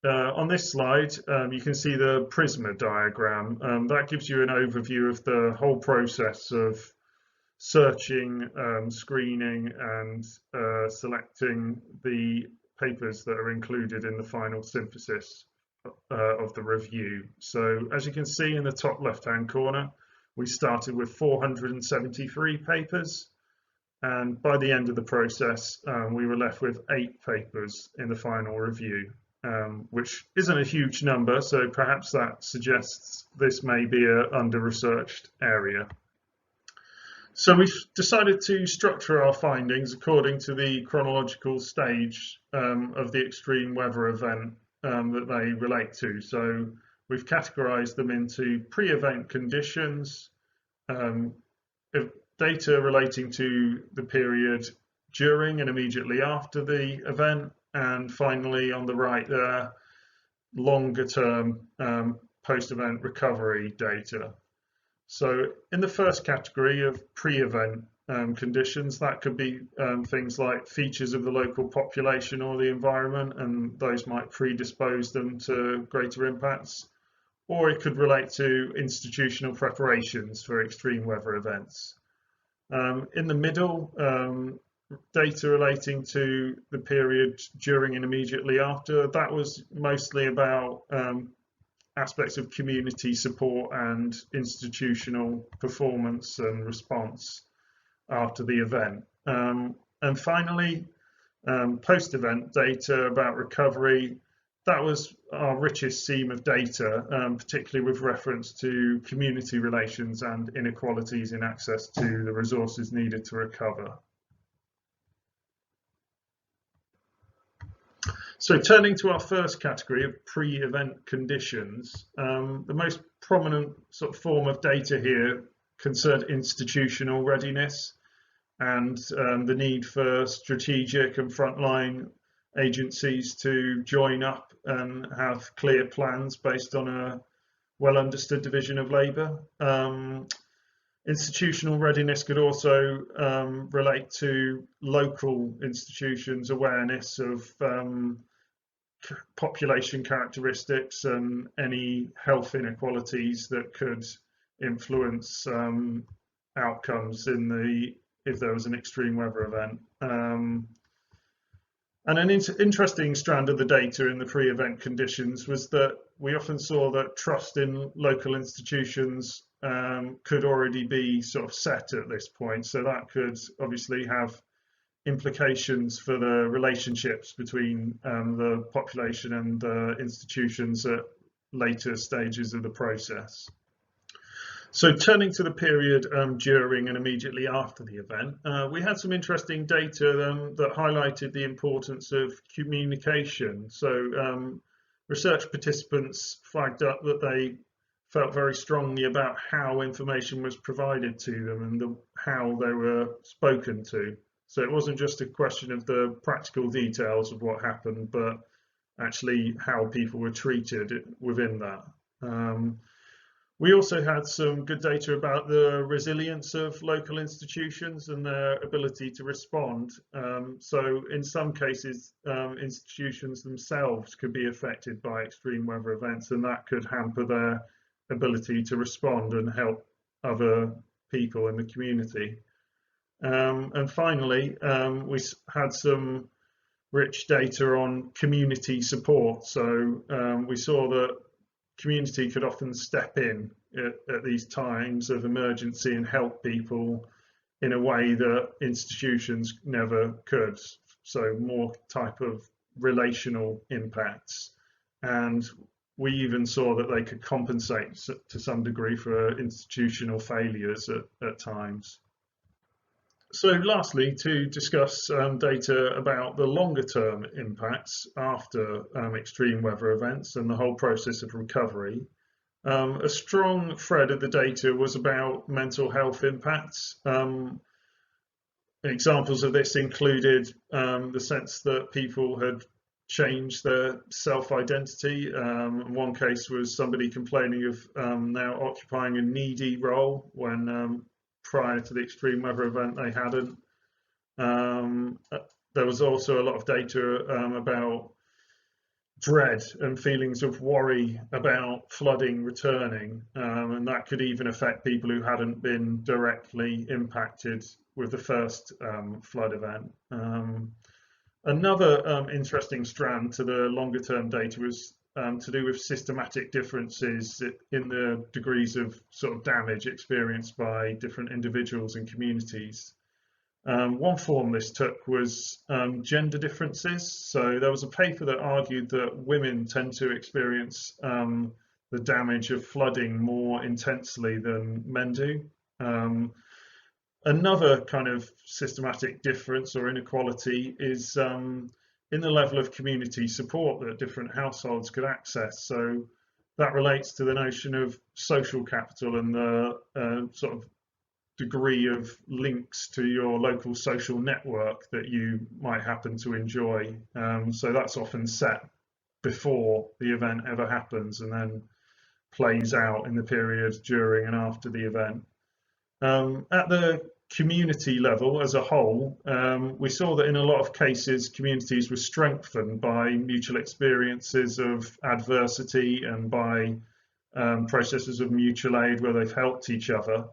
On this slide, you can see the Prisma diagram. That gives you an overview of the whole process of searching, screening and selecting the papers that are included in the final synthesis of the review. So as you can see in the top left-hand corner, we started with 473 papers. And by the end of the process, we were left with 8 papers in the final review. Which isn't a huge number, so perhaps that suggests this may be an under-researched area. So we've decided to structure our findings according to the chronological stage of the extreme weather event that they relate to. So we've categorized them into pre-event conditions, data relating to the period during and immediately after the event, and finally on the right there, longer term post-event recovery data. So in the first category of pre-event conditions, that could be things like features of the local population or the environment, and those might predispose them to greater impacts, or it could relate to institutional preparations for extreme weather events. In the middle, data relating to the period during and immediately after, that was mostly about aspects of community support and institutional performance and response after the event. And finally, post-event data about recovery, that was our richest seam of data, particularly with reference to community relations and inequalities in access to the resources needed to recover. So turning to our first category of pre-event conditions, the most prominent sort of form of data here concerned institutional readiness and the need for strategic and frontline agencies to join up and have clear plans based on a well understood division of labour. Institutional readiness could also relate to local institutions' awareness of population characteristics and any health inequalities that could influence outcomes if there was an extreme weather event. And an interesting strand of the data in the pre-event conditions was that we often saw that trust in local institutions could already be sort of set at this point. So that could obviously have implications for the relationships between the population and the institutions at later stages of the process. So turning to the period during and immediately after the event, we had some interesting data that highlighted the importance of communication. So research participants flagged up that they felt very strongly about how information was provided to them and how they were spoken to. So it wasn't just a question of the practical details of what happened, but actually how people were treated within that. We also had some good data about the resilience of local institutions and their ability to respond. So in some cases, institutions themselves could be affected by extreme weather events, and that could hamper their ability to respond and help other people in the community. And finally, we had some rich data on community support. So we saw that community could often step in at these times of emergency and help people in a way that institutions never could. So more type of relational impacts. And we even saw that they could compensate to some degree for institutional failures at times. So lastly, to discuss data about the longer term impacts after extreme weather events and the whole process of recovery. A strong thread of the data was about mental health impacts. Examples of this included the sense that people had changed their self-identity. One case was somebody complaining of now occupying a needy role when prior to the extreme weather event they hadn't. There was also a lot of data about dread and feelings of worry about flooding returning, and that could even affect people who hadn't been directly impacted with the first flood event. Another interesting strand to the longer term data was to do with systematic differences in the degrees of sort of damage experienced by different individuals and communities. One form this took was gender differences. So there was a paper that argued that women tend to experience the damage of flooding more intensely than men do. Another kind of systematic difference or inequality is in the level of community support that different households could access. So that relates to the notion of social capital and the sort of degree of links to your local social network that you might happen to enjoy. So that's often set before the event ever happens and then plays out in the period during and after the event. At the community level as a whole, we saw that in a lot of cases communities were strengthened by mutual experiences of adversity and by processes of mutual aid where they've helped each other.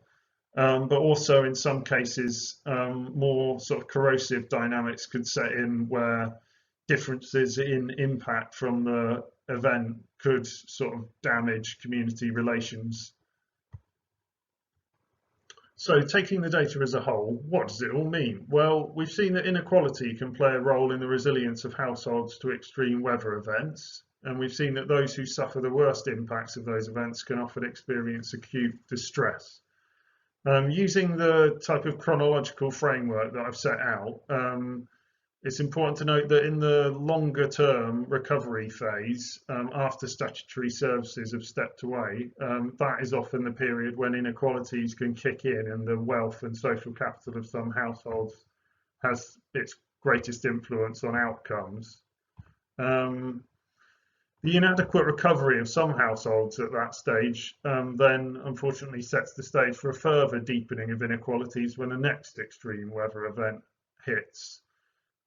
But also in some cases more sort of corrosive dynamics could set in where differences in impact from the event could sort of damage community relations. So taking the data as a whole, what does it all mean? Well, we've seen that inequality can play a role in the resilience of households to extreme weather events. And we've seen that those who suffer the worst impacts of those events can often experience acute distress. Using the type of chronological framework that I've set out, it's important to note that in the longer term recovery phase, after statutory services have stepped away, that is often the period when inequalities can kick in and the wealth and social capital of some households has its greatest influence on outcomes. The inadequate recovery of some households at that stage then unfortunately sets the stage for a further deepening of inequalities when the next extreme weather event hits.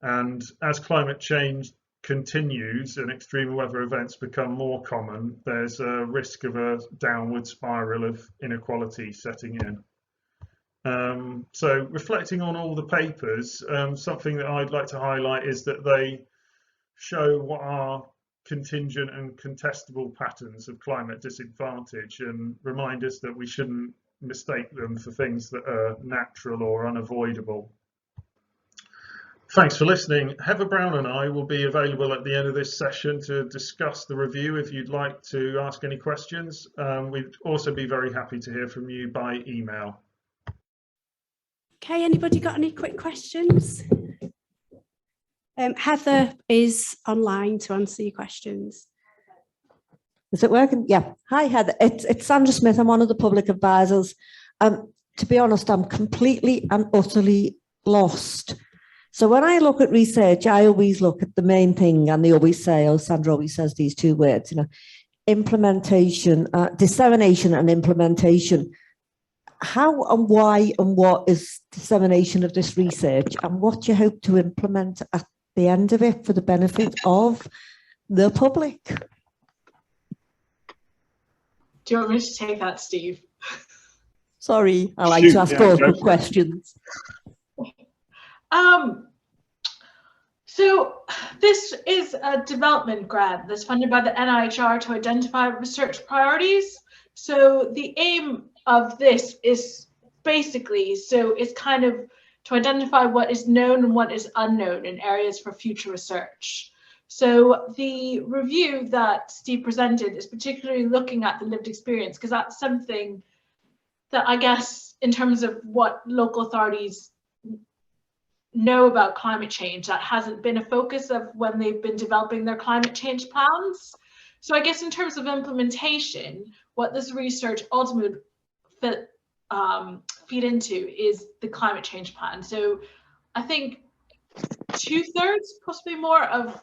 And as climate change continues and extreme weather events become more common, there's a risk of a downward spiral of inequality setting in. So reflecting on all the papers, something that I'd like to highlight is that they show what are contingent and contestable patterns of climate disadvantage and remind us that we shouldn't mistake them for things that are natural or unavoidable. Thanks for listening. Heather Brown and I will be available at the end of this session to discuss the review if you'd like to ask any questions. We'd also be very happy to hear from you by email. Okay, anybody got any quick questions? Heather is online to answer your questions. Is it working? Yeah. Hi, Heather. It's Sandra Smith. I'm one of the public advisors. To be honest, I'm completely and utterly lost. So when I look at research, I always look at the main thing, and they always say, oh, Sandra always says these two words, implementation, dissemination and implementation. How and why and what is dissemination of this research, and what do you hope to implement at the end of it for the benefit of the public? Do you want me to take that, Steve? Sorry, I like to ask awkward questions. So this is a development grant that's funded by the NIHR to identify research priorities. So the aim of this is basically, it's kind of to identify what is known and what is unknown in areas for future research. So the review that Steve presented is particularly looking at the lived experience, because that's something that I guess in terms of what local authorities know about climate change, that hasn't been a focus of when they've been developing their climate change plans. So I guess in terms of implementation, what this research ultimately feed into is the climate change plan. So I think 2/3, possibly more, of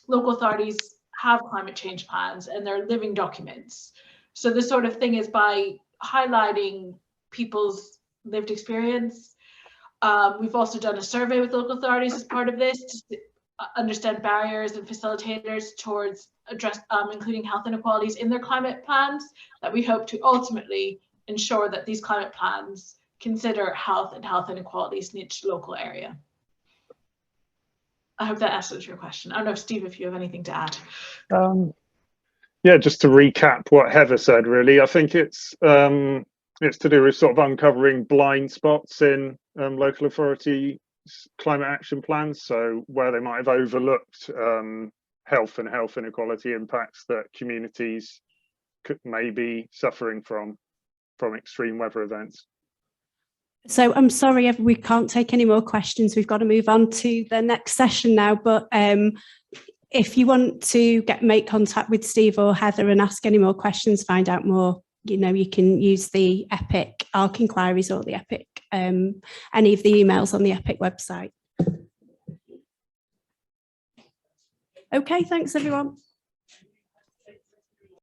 local authorities have climate change plans and they're living documents. So the sort of thing is by highlighting people's lived experience. We've also done a survey with local authorities as part of this to understand barriers and facilitators towards including health inequalities in their climate plans, that we hope to ultimately ensure that these climate plans consider health and health inequalities in each local area. I hope that answers your question. I don't know, Steve, if you have anything to add. Yeah, just to recap what Heather said, really, I think it's to do with sort of uncovering blind spots in local authority climate action plans, so where they might have overlooked health and health inequality impacts that communities may be suffering from extreme weather events. So I'm sorry, we can't take any more questions. We've got to move on to the next session now, but if you want to make contact with Steve or Heather and ask any more questions, find out more, you know, you can use the EPIC ARC inquiries or the EPIC, any of the emails on the EPIC website. Okay, thanks everyone.